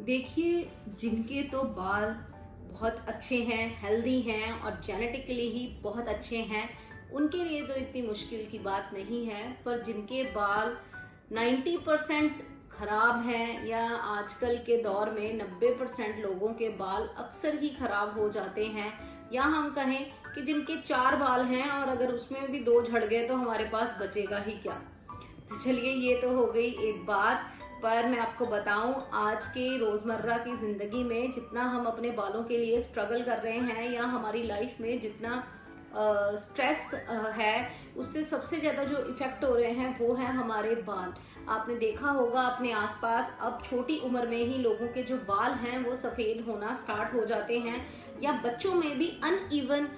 देखिए, जिनके तो बाल बहुत अच्छे हैं, हेल्दी हैं और जेनेटिकली ही बहुत अच्छे हैं, उनके लिए तो इतनी मुश्किल की बात नहीं है। पर जिनके बाल 90% खराब हैं या आजकल के दौर में 90% लोगों के बाल अक्सर ही खराब हो जाते हैं, या हम कहें कि जिनके 4 बाल हैं और अगर उसमें भी 2 झड़ गए तो हमारे पास बचेगा ही क्या। तो चलिए, ये तो हो गई एक बात। पर मैं आपको बताऊं, आज के रोज़मर्रा की ज़िंदगी में जितना हम अपने बालों के लिए स्ट्रगल कर रहे हैं या हमारी लाइफ में जितना स्ट्रेस है, उससे सबसे ज़्यादा जो इफ़ेक्ट हो रहे हैं वो है हमारे बाल। आपने देखा होगा अपने आसपास, अब छोटी उम्र में ही लोगों के जो बाल हैं वो सफ़ेद होना स्टार्ट हो जाते हैं, या बच्चों में भी अनइवन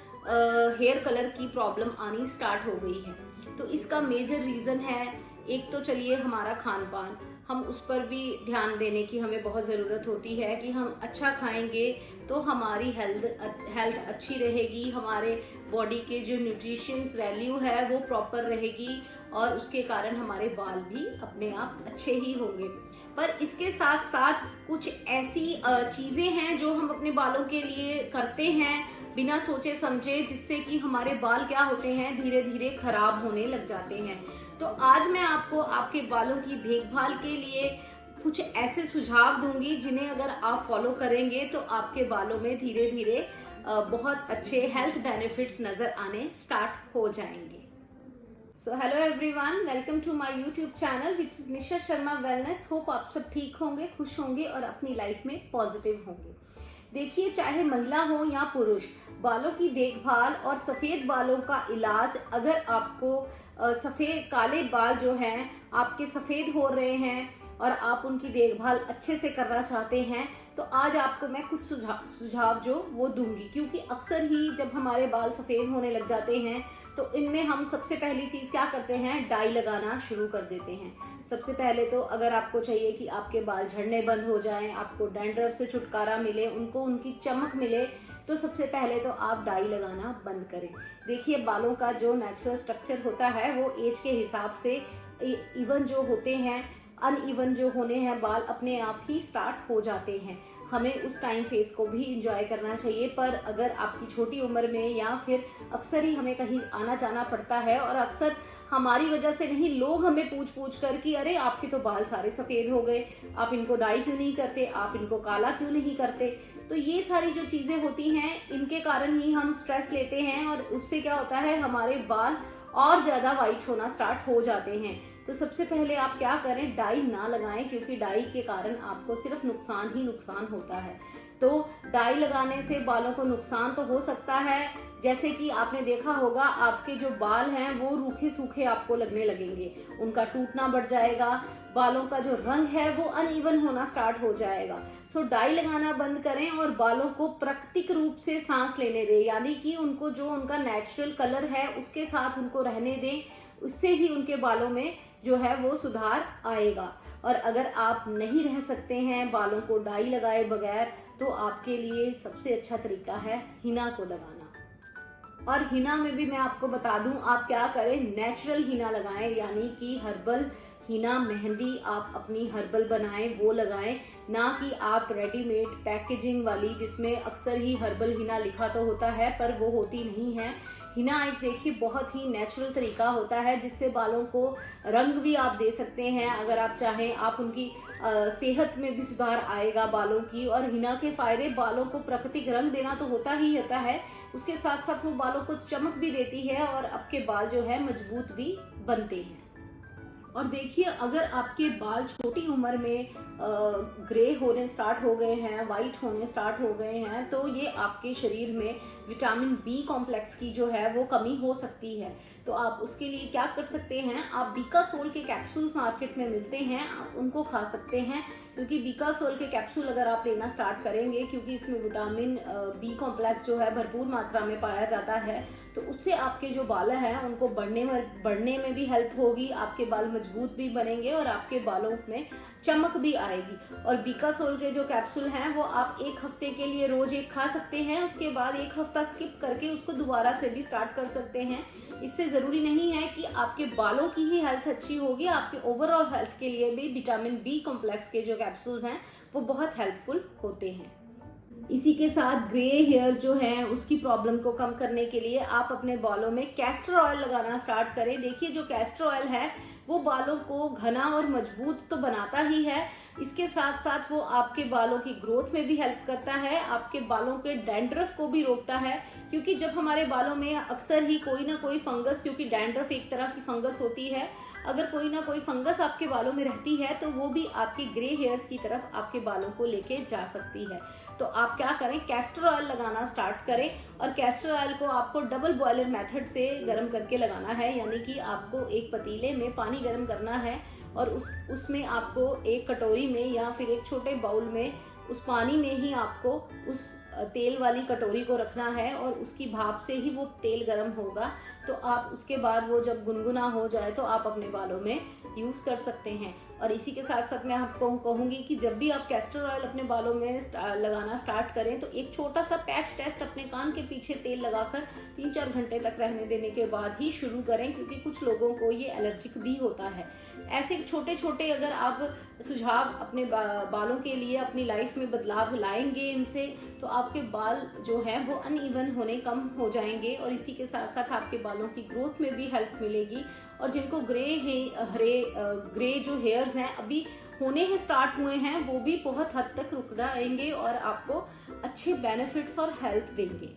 हेयर कलर की प्रॉब्लम आनी स्टार्ट हो गई है। तो इसका मेजर रीज़न है, एक तो चलिए हमारा खान पान, हम उस पर भी ध्यान देने की हमें बहुत ज़रूरत होती है कि हम अच्छा खाएंगे तो हमारी हेल्थ अच्छी रहेगी, हमारे बॉडी के जो न्यूट्रिशंस वैल्यू है वो प्रॉपर रहेगी और उसके कारण हमारे बाल भी अपने आप अच्छे ही होंगे। पर इसके साथ साथ कुछ ऐसी चीज़ें हैं जो हम अपने बालों के लिए करते हैं बिना सोचे समझे, जिससे कि हमारे बाल क्या होते हैं, धीरे धीरे खराब होने लग जाते हैं। तो आज मैं आपको आपके बालों की देखभाल के लिए कुछ ऐसे सुझाव दूंगी जिन्हें अगर आप फॉलो करेंगे तो आपके बालों में धीरे धीरे बहुत अच्छे हेल्थ बेनिफिट्स नजर आने स्टार्ट हो जाएंगे। So hello everyone, welcome to my YouTube channel which is Nisha Sharma wellness. Hope आप सब ठीक होंगे, खुश होंगे और अपनी लाइफ में पॉजिटिव होंगे। देखिए, चाहे महिला हो या पुरुष, बालों की देखभाल और सफ़ेद बालों का इलाज, अगर आपको सफ़ेद काले बाल जो हैं आपके सफ़ेद हो रहे हैं और आप उनकी देखभाल अच्छे से करना चाहते हैं, तो आज आपको मैं कुछ सुझाव जो वो दूंगी। क्योंकि अक्सर ही जब हमारे बाल सफ़ेद होने लग जाते हैं तो इनमें हम सबसे पहली चीज़ क्या करते हैं, डाई लगाना शुरू कर देते हैं। सबसे पहले तो अगर आपको चाहिए कि आपके बाल झड़ने बंद हो जाएं, आपको डैंड्रफ से छुटकारा मिले, उनको उनकी चमक मिले, तो सबसे पहले तो आप डाई लगाना बंद करें। देखिए, बालों का जो नेचुरल स्ट्रक्चर होता है वो एज के हिसाब से इवन जो होते हैं, अनइवन जो होने हैं बाल अपने आप ही स्टार्ट हो जाते हैं। हमें उस टाइम फेस को भी इंजॉय करना चाहिए। पर अगर आपकी छोटी उम्र में या फिर अक्सर ही हमें कहीं आना जाना पड़ता है और अक्सर हमारी वजह से नहीं, लोग हमें पूछ पूछ कर कि अरे आपके तो बाल सारे सफ़ेद हो गए, आप इनको डाई क्यों नहीं करते, आप इनको काला क्यों नहीं करते। तो ये सारी जो चीज़ें होती हैं, इनके कारण ही हम स्ट्रेस लेते हैं और उससे क्या होता है, हमारे बाल और ज़्यादा वाइट होना स्टार्ट हो जाते हैं। तो सबसे पहले आप क्या करें, डाई ना लगाएं, क्योंकि डाई के कारण आपको सिर्फ नुकसान ही नुकसान होता है। तो डाई लगाने से बालों को नुकसान तो हो सकता है, जैसे कि आपने देखा होगा आपके जो बाल हैं वो रूखे सूखे आपको लगने लगेंगे, उनका टूटना बढ़ जाएगा, बालों का जो रंग है वो अनइवन होना स्टार्ट हो जाएगा। सो डाई लगाना बंद करें और बालों को प्राकृतिक रूप से सांस लेने दें, यानी कि उनको जो उनका नेचुरल कलर है उसके साथ उनको रहने दें। उससे ही उनके बालों में जो है वो सुधार आएगा। और अगर आप नहीं रह सकते हैं बालों को डाई लगाए बगैर, तो आपके लिए सबसे अच्छा तरीका है हिना को लगाना। और हिना में भी मैं आपको बता दूं, आप क्या करें, नेचुरल हिना लगाएं, यानी कि हर्बल हिना मेहंदी आप अपनी हर्बल बनाएं, वो लगाएं, ना कि आप रेडीमेड पैकेजिंग वाली, जिसमें अक्सर ही हर्बल हिना लिखा तो होता है पर वो होती नहीं है। हिना एक देखिए बहुत ही नेचुरल तरीका होता है जिससे बालों को रंग भी आप दे सकते हैं। अगर आप चाहें, आप उनकी सेहत में भी सुधार आएगा बालों की। और हिना के फायदे, बालों को प्राकृतिक रंग देना तो होता ही होता है, उसके साथ साथ वो बालों को चमक भी देती है और आपके बाल जो है मजबूत भी बनते हैं। और देखिए, अगर आपके बाल छोटी उम्र में ग्रे होने स्टार्ट हो गए हैं, वाइट होने स्टार्ट हो गए हैं, तो ये आपके शरीर में विटामिन बी कॉम्प्लेक्स की जो है वो कमी हो सकती है। तो आप उसके लिए क्या कर सकते हैं, आप बीकासोल के कैप्सूल्स मार्केट में मिलते हैं, आप उनको खा सकते हैं। क्योंकि बीकासोल के कैप्सूल अगर आप लेना स्टार्ट करेंगे, क्योंकि इसमें विटामिन बी कॉम्प्लेक्स जो है भरपूर मात्रा में पाया जाता है, तो उससे आपके जो बाल हैं उनको बढ़ने में भी हेल्प होगी, आपके बाल मजबूत भी बनेंगे और आपके बालों में चमक भी आएगी। और बीकासोल के जो कैप्सूल हैं वो आप 1 हफ्ते के लिए रोज एक खा सकते हैं, उसके बाद 1 हफ्ता स्किप करके उसको दोबारा से भी स्टार्ट कर सकते हैं। इससे ज़रूरी नहीं है कि आपके बालों की ही हेल्थ अच्छी होगी, आपके ओवरऑल हेल्थ के लिए भी विटामिन बी कॉम्प्लेक्स के जो कैप्सूल्स हैं वो बहुत हेल्पफुल होते हैं। इसी के साथ ग्रे हेयर जो है उसकी प्रॉब्लम को कम करने के लिए आप अपने बालों में कैस्टर ऑयल लगाना स्टार्ट करें। देखिए जो कैस्टर ऑयल है वो बालों को घना और मजबूत तो बनाता ही है, इसके साथ साथ वो आपके बालों की ग्रोथ में भी हेल्प करता है, आपके बालों के डैंड्रफ को भी रोकता है। क्योंकि जब हमारे बालों में अक्सर ही कोई ना कोई फंगस, क्योंकि डैंड्रफ एक तरह की फंगस होती है, अगर कोई ना कोई फंगस आपके बालों में रहती है तो वो भी आपके ग्रे हेयर्स की तरफ आपके बालों को लेके जा सकती है। तो आप क्या करें, कैस्टर ऑयल लगाना स्टार्ट करें। और कैस्टर ऑयल को आपको डबल बॉयलर मेथड से गर्म करके लगाना है, यानी कि आपको एक पतीले में पानी गर्म करना है और उसमें आपको एक कटोरी में या फिर एक छोटे बाउल में उस पानी में ही आपको उस तेल वाली कटोरी को रखना है और उसकी भाप से ही वो तेल गर्म होगा। तो आप उसके बाद वो जब गुनगुना हो जाए तो आप अपने बालों में यूज कर सकते हैं। और इसी के साथ साथ मैं आपको कहूंगी कि जब भी आप कैस्टर ऑयल अपने बालों में लगाना स्टार्ट करें तो एक छोटा सा पैच टेस्ट अपने कान के पीछे तेल लगाकर 3-4 घंटे तक रहने देने के बाद ही शुरू करें, क्योंकि कुछ लोगों को ये एलर्जिक भी होता है। ऐसे छोटे छोटे अगर आप सुझाव अपने बालों के लिए अपनी लाइफ में बदलाव लाएंगे इनसे, तो आपके बाल जो हैं वो अनइवन होने कम हो जाएंगे और इसी के साथ साथ आपके बालों की ग्रोथ में भी हेल्प मिलेगी। और जिनको ग्रे जो हेयर्स हैं अभी होने ही स्टार्ट हुए हैं वो भी बहुत हद तक रुक जाएंगे और आपको अच्छे बेनिफिट्स और हेल्प देंगे।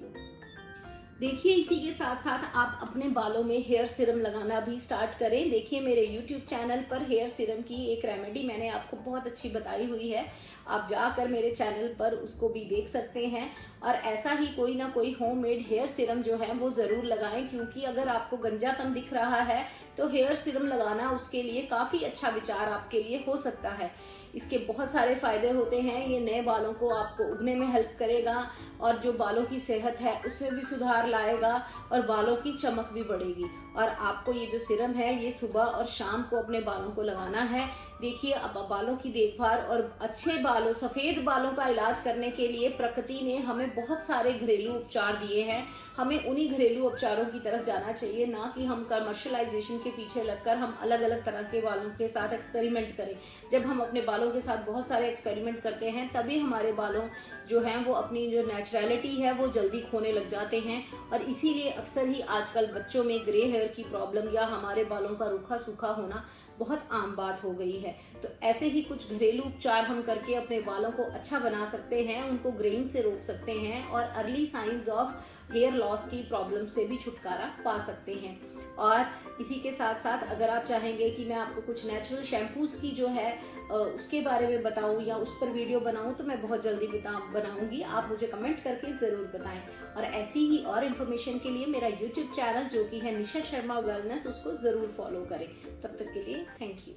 देखिए इसी के साथ साथ आप अपने बालों में हेयर सीरम लगाना भी स्टार्ट करें। देखिए मेरे YouTube चैनल पर हेयर सीरम की एक रेमेडी मैंने आपको बहुत अच्छी बताई हुई है, आप जाकर मेरे चैनल पर उसको भी देख सकते हैं। और ऐसा ही कोई ना कोई होममेड हेयर सीरम जो है वो ज़रूर लगाएं, क्योंकि अगर आपको गंजापन दिख रहा है तो हेयर सीरम लगाना उसके लिए काफ़ी अच्छा विचार आपके लिए हो सकता है। इसके बहुत सारे फायदे होते हैं, ये नए बालों को आपको उगने में हेल्प करेगा और जो बालों की सेहत है उसमें भी सुधार लाएगा और बालों की चमक भी बढ़ेगी। और आपको ये जो सीरम है ये सुबह और शाम को अपने बालों को लगाना है। देखिए अब बालों की देखभाल और अच्छे बालों, सफ़ेद बालों का इलाज करने के लिए प्रकृति ने हमें बहुत सारे घरेलू उपचार दिए हैं। हमें उन्हीं घरेलू उपचारों की तरफ जाना चाहिए, ना कि हम कमर्शियलाइजेशन के पीछे लगकर हम अलग अलग तरह के बालों के साथ एक्सपेरिमेंट करें। जब हम अपने बालों के साथ बहुत सारे एक्सपेरिमेंट करते हैं तभी हमारे बालों जो हैं वो अपनी जो नेचुरलिटी है वो जल्दी खोने लग जाते हैं। और इसीलिए अक्सर ही आजकल बच्चों में ग्रे हेयर की प्रॉब्लम या हमारे बालों का रूखा सूखा होना बहुत आम बात हो गई है। तो ऐसे ही कुछ घरेलू उपचार हम करके अपने बालों को अच्छा बना सकते हैं, उनको ग्रेइंग से रोक सकते हैं और early signs of hair loss की प्रॉब्लम से भी छुटकारा पा सकते हैं। और इसी के साथ साथ अगर आप चाहेंगे कि मैं आपको कुछ नेचुरल शैम्पूज की जो है उसके बारे में बताऊं या उस पर वीडियो बनाऊं तो मैं बहुत जल्दी बनाऊंगी। आप मुझे कमेंट करके ज़रूर बताएं। और ऐसी ही और इन्फॉर्मेशन के लिए मेरा YouTube चैनल जो कि है निशा शर्मा वेलनेस, उसको ज़रूर फॉलो करें। तब तक के लिए थैंक यू।